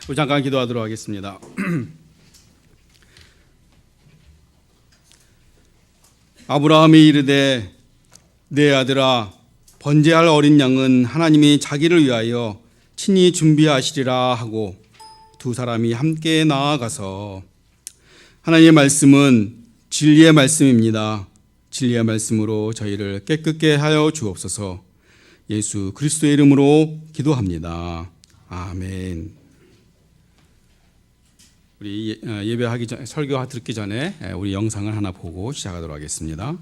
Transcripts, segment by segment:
우리 잠깐 기도하도록 하겠습니다. 아브라함이 이르되 내 아들아 번제할 어린 양은 하나님이 자기를 위하여 친히 준비하시리라 하고 두 사람이 함께 나아가서 하나님의 말씀은 진리의 말씀입니다. 진리의 말씀으로 저희를 깨끗게 하여 주옵소서. 예수 그리스도의 이름으로 기도합니다. 아멘. 우리 예배하기 전, 설교 듣기 전에 우리 영상을 하나 보고 시작하도록 하겠습니다.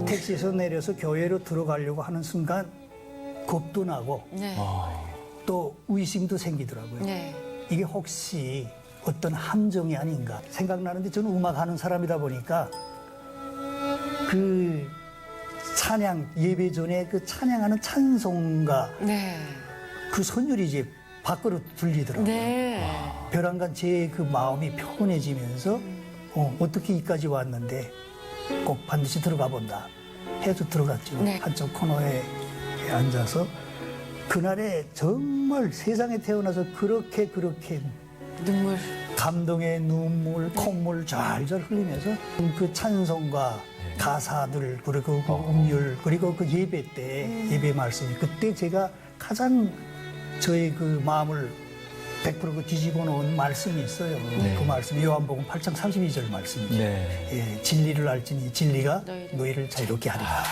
택시에서 내려서 교회로 들어가려고 하는 순간 겁도 나고 네. 또 의심도 생기더라고요. 네. 이게 혹시 어떤 함정이 아닌가 생각나는데 저는 음악하는 사람이다 보니까 그 찬양 예배 전에 그 찬양하는 찬송가 네. 그 선율이 이제 밖으로 들리더라고요. 네. 벼랑간 제 그 마음이 평온해지면서 어떻게 이까지 왔는데 꼭 반드시 들어가 본다 해서 들어갔죠. 네. 한쪽 코너에 앉아서 그날에 정말 세상에 태어나서 그렇게 눈물. 감동의 눈물, 콧물 잘잘 흘리면서 그 찬송과 가사들 그리고 그 음율 그리고 그 예배 때 예배 말씀이 그때 제가 가장 저의 그 마음을 100% 뒤집어 놓은 말씀이 있어요. 그 말씀이 요한복음 8장 32절 말씀이죠. 예, 진리를 알지니 진리가 너희를 자유롭게 하리라.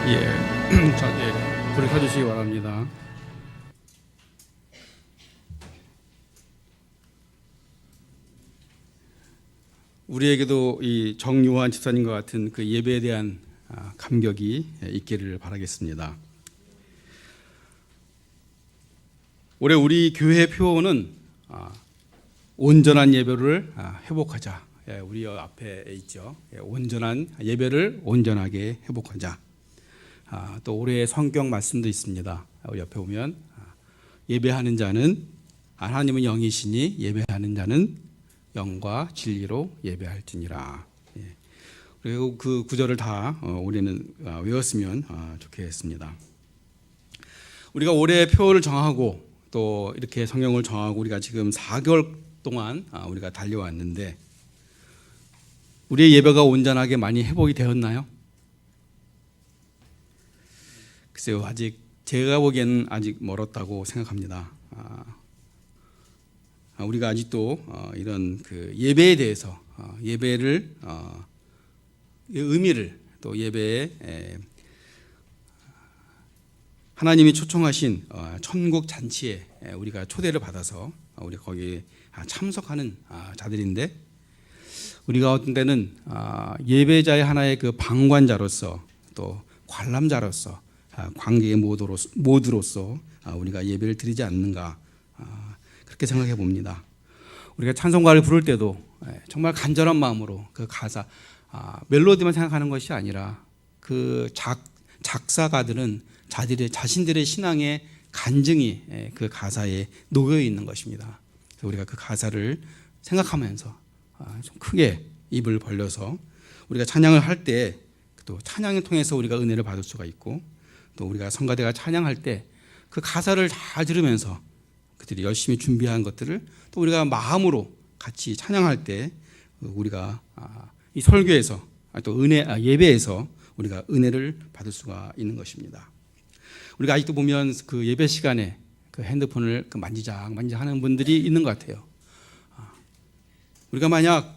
불을 켜주시기 바랍니다. 우리에게도 이 정요한 집사님과 같은 그 예배에 대한 감격이 있기를 바라겠습니다. 올해 우리 교회 표어는 온전한 예배를 회복하자. 우리 앞에 있죠. 온전한 예배를 온전하게 회복하자. 또 올해의 성경 말씀도 있습니다. 우리 옆에 보면 예배하는 자는 하나님은 영이시니 예배하는 자는 영과 진리로 예배할지니라. 그리고 그 구절을 다 우리는 외웠으면 좋겠습니다. 우리가 올해의 표어를 정하고 또 이렇게 성경을 정하고 우리가 지금 4개월 동안 우리가 달려왔는데 우리의 예배가 온전하게 많이 회복이 되었나요? 글쎄요, 아직 제가 보기에는 아직 멀었다고 생각합니다. 우리가 아직도 이런 그 예배에 대해서 예배를 의미를 또 예배에 하나님이 초청하신 천국 잔치에 우리가 초대를 받아서 우리 거기에 참석하는 자들인데 우리가 어떤 때는 예배자의 하나의 그 방관자로서 또 관람자로서 관계의 모두로서 우리가 예배를 드리지 않는가 그렇게 생각해 봅니다. 우리가 찬송가를 부를 때도 정말 간절한 마음으로 그 가사 멜로디만 생각하는 것이 아니라 그 작사가들은 자신들의 신앙의 간증이 그 가사에 놓여 있는 것입니다. 그래서 우리가 그 가사를 생각하면서 좀 크게 입을 벌려서 우리가 찬양을 할 때 또 찬양을 통해서 우리가 은혜를 받을 수가 있고 또 우리가 성가대가 찬양할 때 그 가사를 잘 들으면서 그들이 열심히 준비한 것들을 또 우리가 마음으로 같이 찬양할 때 우리가 이 설교에서 또 예배에서 우리가 은혜를 받을 수가 있는 것입니다. 우리가 아직도 보면 그 예배 시간에 그 핸드폰을 만지작 하는 분들이 있는 것 같아요. 우리가 만약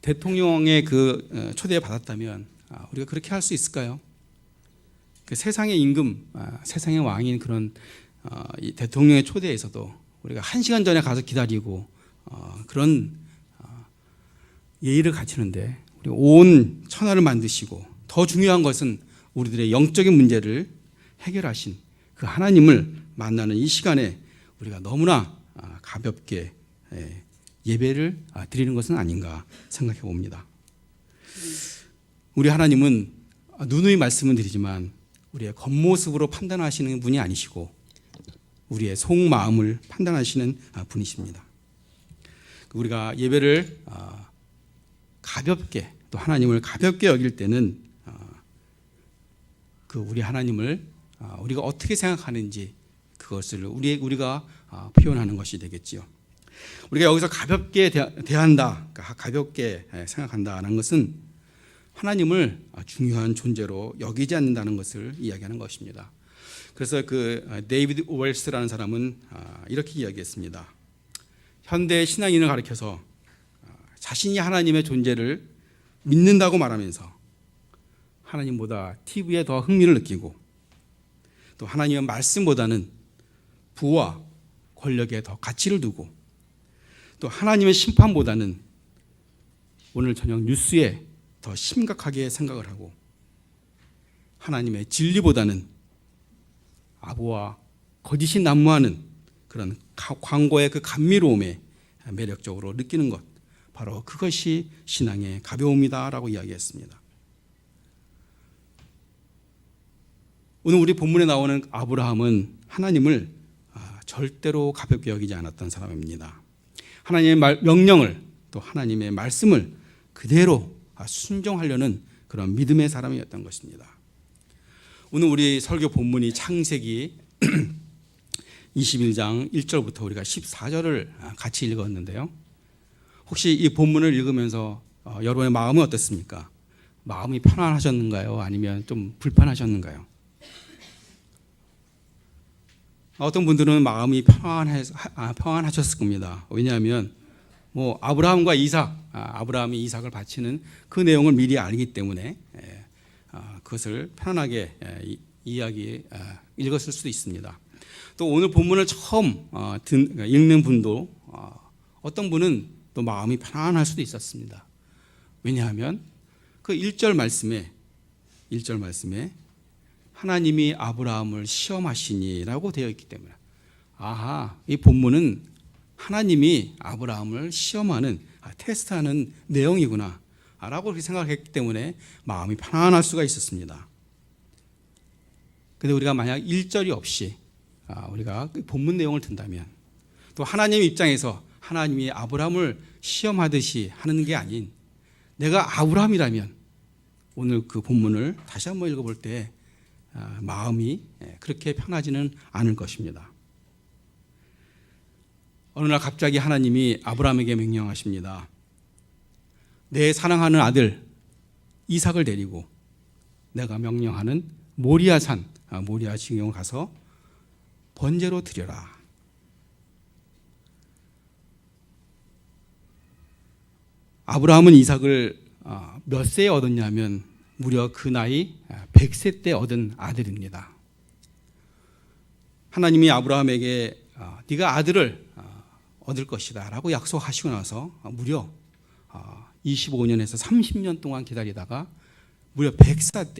대통령의 그 초대에 받았다면 우리가 그렇게 할 수 있을까요? 그 세상의 임금, 세상의 왕인 그런 이 대통령의 초대에서도 우리가 1시간 전에 가서 기다리고 그런 예의를 갖추는데 우리 온 천하를 만드시고 더 중요한 것은 우리들의 영적인 문제를 해결하신 그 하나님을 만나는 이 시간에 우리가 너무나 가볍게 예배를 드리는 것은 아닌가 생각해 봅니다. 우리 하나님은 누누이 말씀을 드리지만 우리의 겉모습으로 판단하시는 분이 아니시고 우리의 속마음을 판단하시는 분이십니다. 우리가 예배를 가볍게 또 하나님을 가볍게 여길 때는 그 우리 하나님을 우리가 어떻게 생각하는지 그것을 우리가 표현하는 것이 되겠지요. 우리가 여기서 가볍게 대한다, 가볍게 생각한다는 것은 하나님을 중요한 존재로 여기지 않는다는 것을 이야기하는 것입니다. 그래서 그 데이비드 오웰스라는 사람은 이렇게 이야기했습니다. 현대 신앙인을 가리켜서 자신이 하나님의 존재를 믿는다고 말하면서 하나님보다 TV에 더 흥미를 느끼고 또 하나님의 말씀보다는 부와 권력에 더 가치를 두고 또 하나님의 심판보다는 오늘 저녁 뉴스에 더 심각하게 생각을 하고 하나님의 진리보다는 아부와 거짓이 난무하는 그런 광고의 그 감미로움에 매력적으로 느끼는 것 바로 그것이 신앙의 가벼움이다라고 이야기했습니다. 오늘 우리 본문에 나오는 아브라함은 하나님을 절대로 가볍게 여기지 않았던 사람입니다. 하나님의 명령을 또 하나님의 말씀을 그대로 순종하려는 그런 믿음의 사람이었던 것입니다. 오늘 우리 설교 본문이 창세기 21장 1절부터 우리가 14절을 같이 읽었는데요. 혹시 이 본문을 읽으면서 여러분의 마음은 어떻습니까? 마음이 편안하셨는가요? 아니면 좀 불편하셨는가요? 어떤 분들은 마음이 평안하셨을 겁니다. 왜냐하면 아브라함과 이삭, 아브라함이 이삭을 바치는 그 내용을 미리 알기 때문에 그것을 편안하게 읽었을 수도 있습니다. 또 오늘 본문을 처음 읽는 분도 어떤 분은 또 마음이 편안할 수도 있었습니다. 왜냐하면 그 1절 말씀에 하나님이 아브라함을 시험하시니라고 되어 있기 때문에 이 본문은 하나님이 아브라함을 시험하는 테스트하는 내용이구나 라고 그렇게 생각했기 때문에 마음이 편안할 수가 있었습니다. 그런데 우리가 만약 1절이 없이 우리가 그 본문 내용을 든다면 또 하나님 입장에서 하나님이 아브라함을 시험하듯이 하는 게 아닌 내가 아브라함이라면 오늘 그 본문을 다시 한번 읽어볼 때 마음이 그렇게 편하지는 않을 것입니다. 어느 날 갑자기 하나님이 아브라함에게 명령하십니다. 내 사랑하는 아들 이삭을 데리고 내가 명령하는 모리아산, 모리아 지경을 가서 번제로 드려라. 아브라함은 이삭을 몇 세에 얻었냐면 무려 그 나이 100세 때 얻은 아들입니다. 하나님이 아브라함에게 네가 아들을 얻을 것이다 라고 약속하시고 나서 무려 25년에서 30년 동안 기다리다가 무려 100세가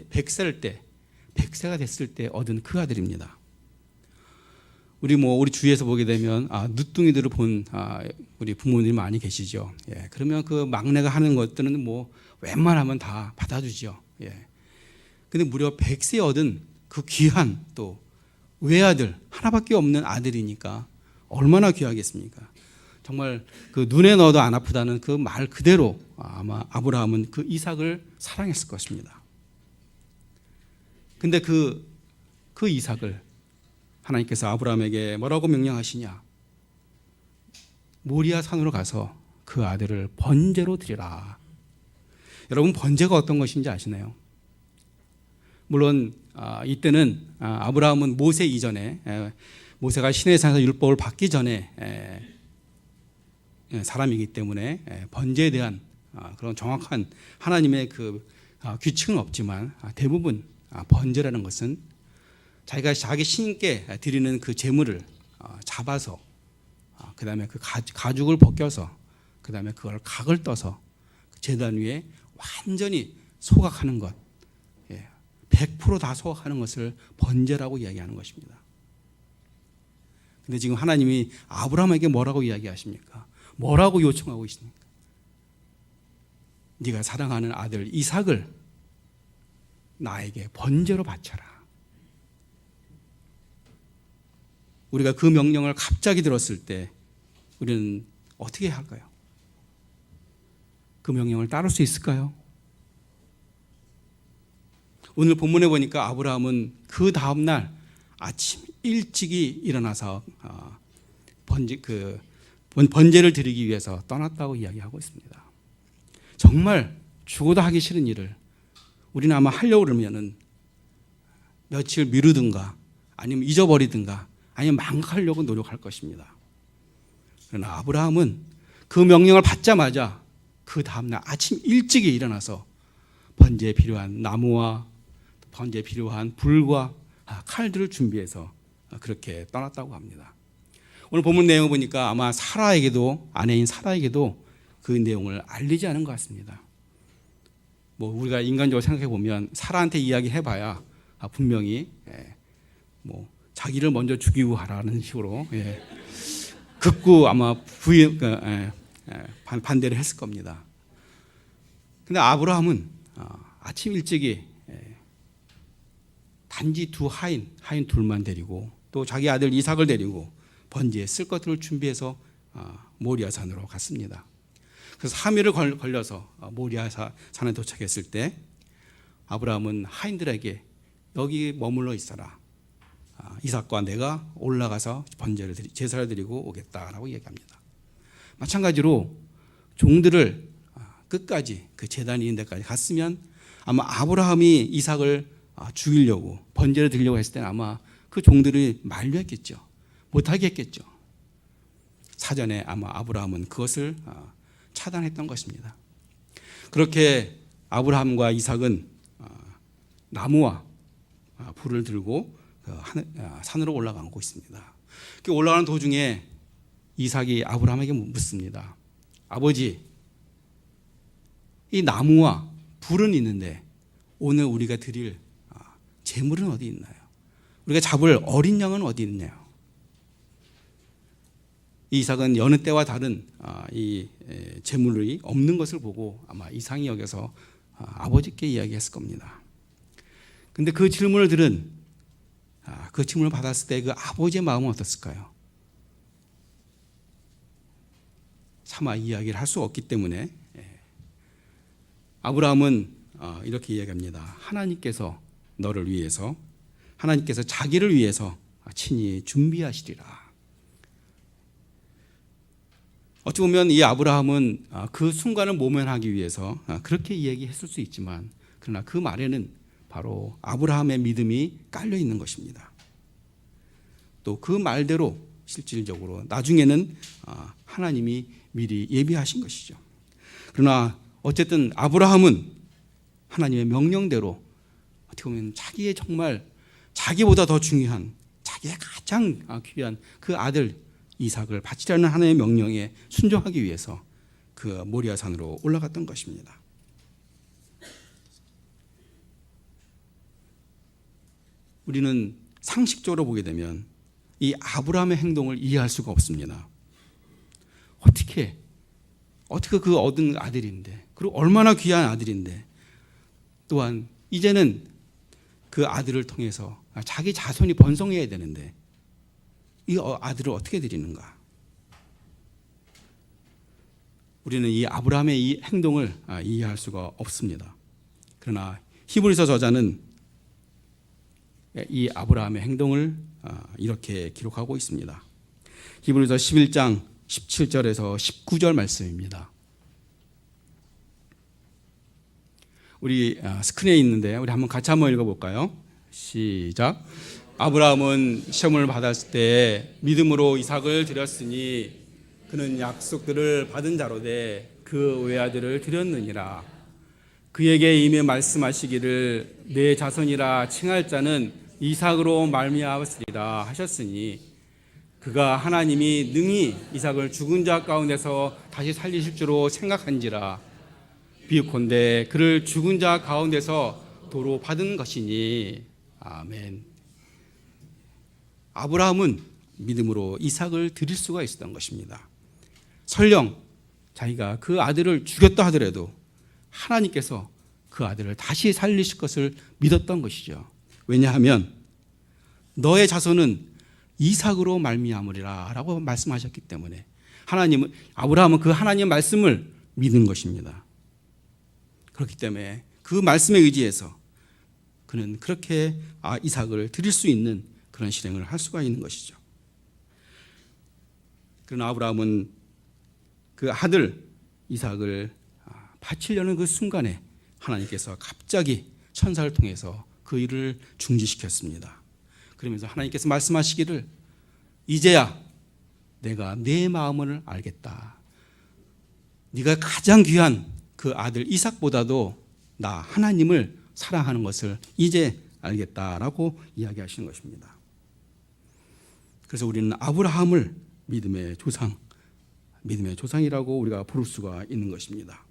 됐을 때 얻은 그 아들입니다. 우리 주위에서 보게 되면 누뚱이들을 본 우리 부모님이 많이 계시죠. 그러면 그 막내가 하는 것들은 웬만하면 다 받아주죠. 근데 무려 100세 얻은 그 귀한 또 외아들 하나밖에 없는 아들이니까 얼마나 귀하겠습니까? 정말 그 눈에 넣어도 안 아프다는 그 말 그대로 아마 아브라함은 그 이삭을 사랑했을 것입니다. 근데 그 이삭을 하나님께서 아브라함에게 뭐라고 명령하시냐? 모리아 산으로 가서 그 아들을 번제로 드리라. 여러분 번제가 어떤 것인지 아시나요? 물론 이때는 아브라함은 모세 이전에 모세가 시내산에서 율법을 받기 전에 사람이기 때문에 번제에 대한 그런 정확한 하나님의 그 규칙은 없지만 대부분 번제라는 것은 자기가 자기 신께 드리는 그 제물을 잡아서 그 다음에 그 가죽을 벗겨서 그 다음에 그걸 각을 떠서 제단 위에 완전히 소각하는 것, 100% 다 소각하는 것을 번제라고 이야기하는 것입니다. 근데 지금 하나님이 아브라함에게 뭐라고 이야기하십니까? 뭐라고 요청하고 있습니까? 네가 사랑하는 아들 이삭을 나에게 번제로 바쳐라. 우리가 그 명령을 갑자기 들었을 때 우리는 어떻게 할까요? 그 명령을 따를 수 있을까요? 오늘 본문에 보니까 아브라함은 그 다음 날 아침 일찍이 일어나서 번제를 드리기 위해서 떠났다고 이야기하고 있습니다. 정말 죽어도 하기 싫은 일을 우리는 아마 하려고 그러면은 며칠 미루든가 아니면 잊어버리든가 아니면 망각하려고 노력할 것입니다. 그러나 아브라함은 그 명령을 받자마자 그 다음날 아침 일찍이 일어나서 번제에 필요한 나무와 번제에 필요한 불과 칼들을 준비해서 그렇게 떠났다고 합니다. 오늘 본문 내용을 보니까 아마 사라에게도 아내인 사라에게도 그 내용을 알리지 않은 것 같습니다. 우리가 인간적으로 생각해 보면 사라한테 이야기해봐야 분명히 자기를 먼저 죽이고 하라는 식으로 극구 아마 반대를 했을 겁니다. 근데 아브라함은 아침 일찍이 단지 두 하인 둘만 데리고 또 자기 아들 이삭을 데리고 번제에 쓸 것들을 준비해서 모리아 산으로 갔습니다. 그래서 3일을 걸려서 모리아 산에 도착했을 때 아브라함은 하인들에게 여기 머물러 있어라. 이삭과 내가 올라가서 번제를 제사를 드리고 오겠다라고 얘기합니다. 마찬가지로 종들을 끝까지 그 제단이 있는 데까지 갔으면 아마 아브라함이 이삭을 죽이려고 번제를 드리려고 했을 때는 아마 그 종들이 만류했겠죠. 못하게 했겠죠. 사전에 아마 아브라함은 그것을 차단했던 것입니다. 그렇게 아브라함과 이삭은 나무와 불을 들고 산으로 올라가고 있습니다. 그 올라가는 도중에 이삭이 아브라함에게 묻습니다. 아버지, 이 나무와 불은 있는데 오늘 우리가 드릴 재물은 어디 있나요? 우리가 잡을 어린 양은 어디 있나요? 이삭은 여느 때와 다른 이 재물이 없는 것을 보고 아마 이상히 여겨서 아버지께 이야기했을 겁니다. 근데 그 질문을 들은 그 질문을 받았을 때 그 아버지의 마음은 어떻을까요? 차마 이야기를 할 수 없기 때문에 아브라함은 이렇게 이야기합니다. 하나님께서 너를 위해서, 하나님께서 자기를 위해서 친히 준비하시리라. 어찌 보면 이 아브라함은 그 순간을 모면하기 위해서 그렇게 이야기했을 수 있지만, 그러나 그 말에는 바로 아브라함의 믿음이 깔려 있는 것입니다. 또 그 말대로 실질적으로 나중에는 하나님이 미리 예비하신 것이죠. 그러나 어쨌든 아브라함은 하나님의 명령대로 어떻게 보면 자기의 정말 자기보다 더 중요한, 자기의 가장 귀한 그 아들 이삭을 바치라는 하나님의 명령에 순종하기 위해서 그 모리아 산으로 올라갔던 것입니다. 우리는 상식적으로 보게 되면 이 아브라함의 행동을 이해할 수가 없습니다. 어떻게 그 얻은 아들인데, 그리고 얼마나 귀한 아들인데, 또한 이제는 그 아들을 통해서 자기 자손이 번성해야 되는데 이 아들을 어떻게 드리는가? 우리는 이 아브라함의 이 행동을 이해할 수가 없습니다. 그러나 히브리서 저자는 이 아브라함의 행동을 이렇게 기록하고 있습니다. 히브리서 11장 17절에서 19절 말씀입니다. 우리 스크린에 있는데 우리 같이 한번 읽어볼까요? 시작. 아브라함은 시험을 받았을 때 믿음으로 이삭을 드렸으니 그는 약속들을 받은 자로되 그 외아들을 드렸느니라. 그에게 이미 말씀하시기를 내 자손이라 칭할 자는 이삭으로 말미암았으리라 하셨으니 그가 하나님이 능히 이삭을 죽은 자 가운데서 다시 살리실 줄로 생각한지라. 비유컨대 그를 죽은 자 가운데서 도로 받은 것이니. 아멘. 아브라함은 믿음으로 이삭을 드릴 수가 있었던 것입니다. 설령 자기가 그 아들을 죽였다 하더라도 하나님께서 그 아들을 다시 살리실 것을 믿었던 것이죠. 왜냐하면 너의 자손은 이삭으로 말미암으리라 라고 말씀하셨기 때문에 아브라함은 그 하나님의 말씀을 믿는 것입니다. 그렇기 때문에 그 말씀에 의지해서 그는 그렇게 이삭을 드릴 수 있는 그런 실행을 할 수가 있는 것이죠. 그러나 아브라함은 그 아들 이삭을 바치려는 그 순간에 하나님께서 갑자기 천사를 통해서 그 일을 중지시켰습니다. 그러면서 하나님께서 말씀하시기를 이제야 내가 내 마음을 알겠다. 네가 가장 귀한 그 아들 이삭보다도 나 하나님을 사랑하는 것을 이제 알겠다라고 이야기하시는 것입니다. 그래서 우리는 아브라함을 믿음의 조상이라고 우리가 부를 수가 있는 것입니다.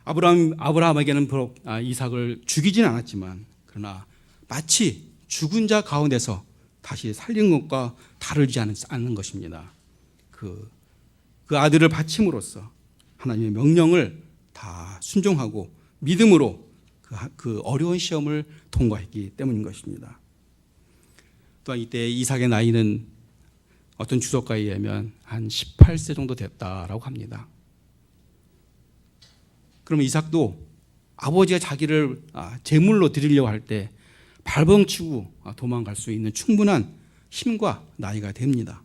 아브라함에게는 비록 이삭을 죽이진 않았지만 그러나 마치 죽은 자 가운데서 다시 살린 것과 다르지 않는 것입니다. 그 아들을 바침으로써 하나님의 명령을 다 순종하고 믿음으로 그 어려운 시험을 통과했기 때문인 것입니다. 또한 이때 이삭의 나이는 어떤 주석가에 의하면 한 18세 정도 됐다라고 합니다. 그러면 이삭도 아버지가 자기를 제물로 드리려고 할 때 발벙치고 도망갈 수 있는 충분한 힘과 나이가 됩니다.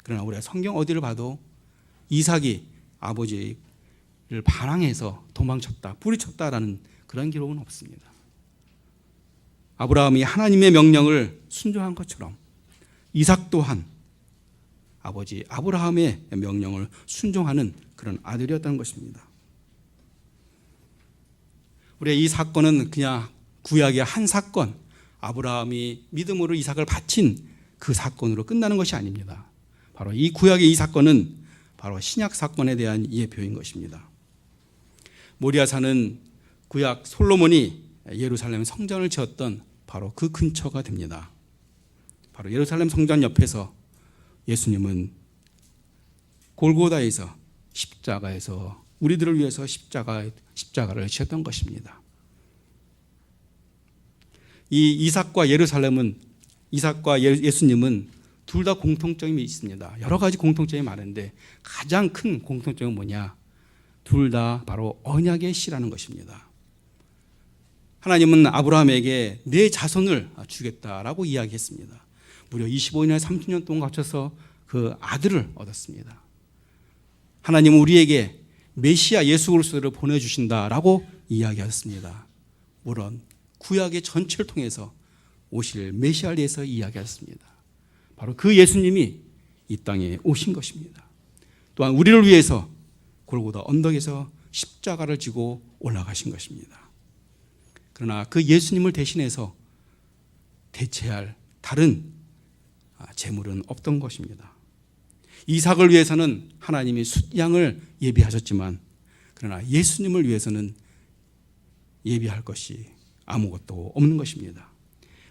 그러나 우리가 성경 어디를 봐도 이삭이 아버지를 반항해서 도망쳤다, 뿌리쳤다라는 그런 기록은 없습니다. 아브라함이 하나님의 명령을 순종한 것처럼 이삭 또한 아버지 아브라함의 명령을 순종하는 그런 아들이었다는 것입니다. 우리가 이 사건은 그냥 구약의 한 사건, 아브라함이 믿음으로 이삭을 바친 그 사건으로 끝나는 것이 아닙니다. 바로 이 구약의 이 사건은 바로 신약 사건에 대한 예표인 것입니다. 모리아산은 구약 솔로몬이 예루살렘 성전을 지었던 바로 그 근처가 됩니다. 바로 예루살렘 성전 옆에서 예수님은 골고다에서 십자가에서 우리들을 위해서 십자가를 지었던 것입니다. 이 이삭과 예수님은 둘 다 공통점이 있습니다. 여러 가지 공통점이 많은데 가장 큰 공통점은 뭐냐? 둘 다 바로 언약의 씨라는 것입니다. 하나님은 아브라함에게 내 자손을 주겠다라고 이야기했습니다. 무려 25년에 30년 동안 거쳐서 그 아들을 얻었습니다. 하나님은 우리에게 메시아 예수 그리스도를 보내주신다라고 이야기하셨습니다. 물론 구약의 전체를 통해서 오실 메시아에 대해서 이야기하셨습니다. 바로 그 예수님이 이 땅에 오신 것입니다. 또한 우리를 위해서 골고다 언덕에서 십자가를 지고 올라가신 것입니다. 그러나 그 예수님을 대신해서 대체할 다른 제물은 없던 것입니다. 이삭을 위해서는 하나님이 숫양을 예비하셨지만 그러나 예수님을 위해서는 예비할 것이 아무것도 없는 것입니다.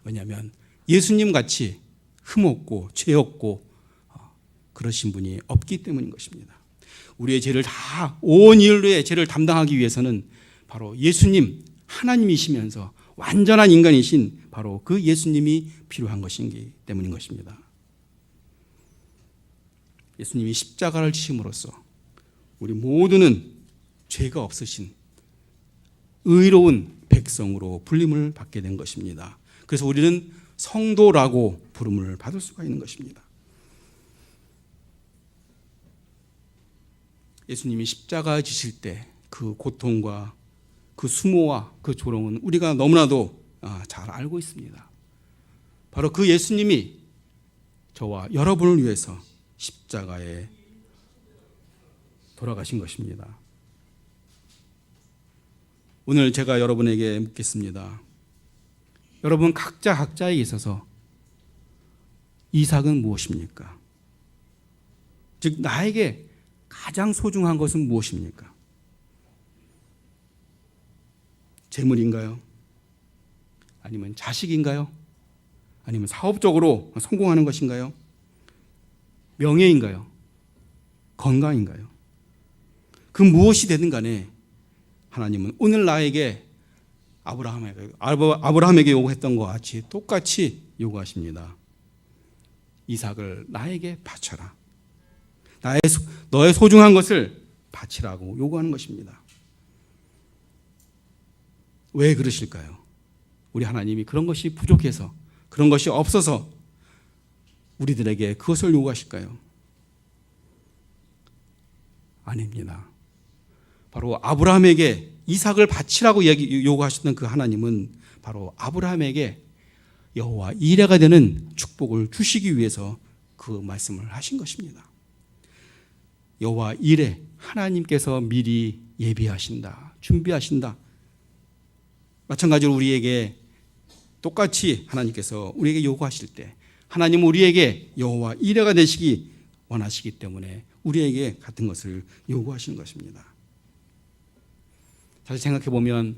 왜냐하면 예수님 같이 흠없고 죄 없고 그러신 분이 없기 때문인 것입니다. 우리의 죄를 다 온 인류의 죄를 담당하기 위해서는 바로 예수님 하나님이시면서 완전한 인간이신 바로 그 예수님이 필요한 것이기 때문인 것입니다. 예수님이 십자가를 지심으로써 우리 모두는 죄가 없으신 의로운 백성으로 불림을 받게 된 것입니다. 그래서 우리는 성도라고 부름을 받을 수가 있는 것입니다. 예수님이 십자가 지실 때 그 고통과 그 수모와 그 조롱은 우리가 너무나도 잘 알고 있습니다. 바로 그 예수님이 저와 여러분을 위해서 십자가에 돌아가신 것입니다. 오늘 제가 여러분에게 묻겠습니다. 여러분 각자에 있어서 이삭은 무엇입니까? 즉 나에게 가장 소중한 것은 무엇입니까? 재물인가요? 아니면 자식인가요? 아니면 사업적으로 성공하는 것인가요? 명예인가요? 건강인가요? 그 무엇이 되든 간에 하나님은 오늘 나에게 아브라함에게 요구했던 것과 같이 똑같이 요구하십니다. 이삭을 나에게 바쳐라. 너의 소중한 것을 바치라고 요구하는 것입니다. 왜 그러실까요? 우리 하나님이 그런 것이 부족해서, 그런 것이 없어서 우리들에게 그것을 요구하실까요? 아닙니다. 바로 아브라함에게 이삭을 바치라고 요구하셨던 그 하나님은 바로 아브라함에게 여호와 이레가 되는 축복을 주시기 위해서 그 말씀을 하신 것입니다. 여호와 이레, 하나님께서 미리 예비하신다, 준비하신다. 마찬가지로 우리에게 똑같이 하나님께서 우리에게 요구하실 때 하나님은 우리에게 여호와 이레가 되시기 원하시기 때문에 우리에게 같은 것을 요구하시는 것입니다. 다시 생각해 보면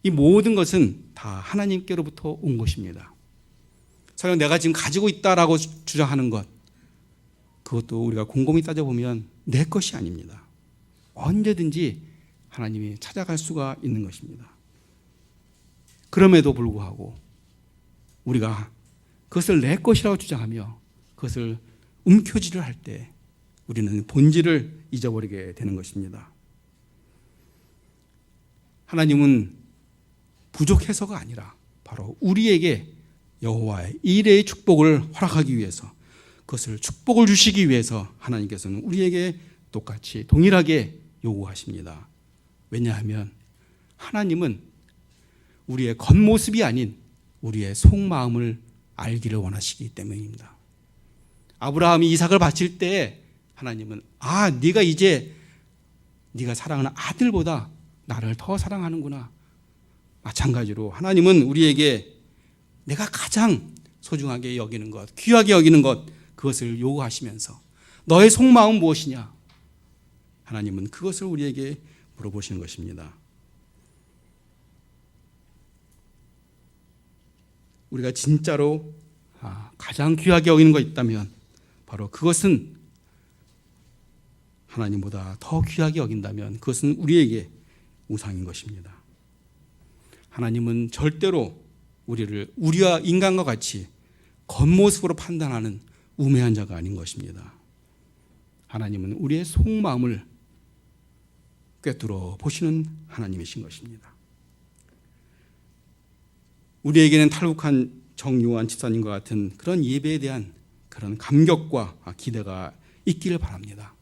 이 모든 것은 다 하나님께로부터 온 것입니다. 설령 내가 지금 가지고 있다라고 주장하는 것, 그것도 우리가 곰곰이 따져보면 내 것이 아닙니다. 언제든지 하나님이 찾아갈 수가 있는 것입니다. 그럼에도 불구하고 우리가 그것을 내 것이라고 주장하며 그것을 움켜쥐려 할 때 우리는 본질을 잊어버리게 되는 것입니다. 하나님은 부족해서가 아니라 바로 우리에게 여호와의 이레의 축복을 허락하기 위해서, 그것을 축복을 주시기 위해서 하나님께서는 우리에게 똑같이 동일하게 요구하십니다. 왜냐하면 하나님은 우리의 겉모습이 아닌 우리의 속마음을 알기를 원하시기 때문입니다. 아브라함이 이삭을 바칠 때 하나님은 네가 이제 네가 사랑하는 아들보다 나를 더 사랑하는구나. 마찬가지로 하나님은 우리에게 내가 가장 소중하게 여기는 것, 귀하게 여기는 것, 그것을 요구하시면서 너의 속마음 무엇이냐? 하나님은 그것을 우리에게 물어보시는 것입니다. 우리가 진짜로 가장 귀하게 여기는 것 있다면 바로 그것은 하나님보다 더 귀하게 여긴다면 그것은 우리에게 우상인 것입니다. 하나님은 절대로 우리를 우리와 인간과 같이 겉모습으로 판단하는 우매한 자가 아닌 것입니다. 하나님은 우리의 속마음을 꿰뚫어 보시는 하나님이신 것입니다. 우리에게는 탈북한 정요한 집사님과 같은 그런 예배에 대한 그런 감격과 기대가 있기를 바랍니다.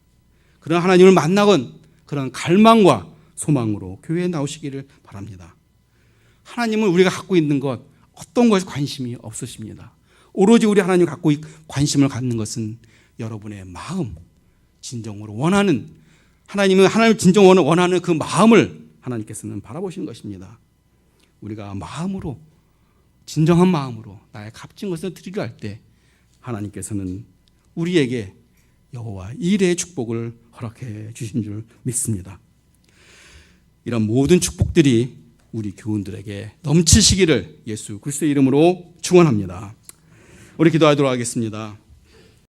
그런 하나님을 만나건 그런 갈망과 소망으로 교회에 나오시기를 바랍니다. 하나님은 우리가 갖고 있는 것 어떤 것에 관심이 없으십니다. 오로지 우리 하나님 갖고 관심을 갖는 것은 여러분의 마음, 진정으로 원하는 하나님 진정으로 원하는 그 마음을 하나님께서는 바라보시는 것입니다. 우리가 마음으로 진정한 마음으로 나의 값진 것을 드리려 할 때 하나님께서는 우리에게 여호와 이레의 축복을 허락해 주신 줄 믿습니다. 이런 모든 축복들이 우리 교훈들에게 넘치시기를 예수 그리스도의 이름으로 축원합니다. 우리 기도하도록 하겠습니다.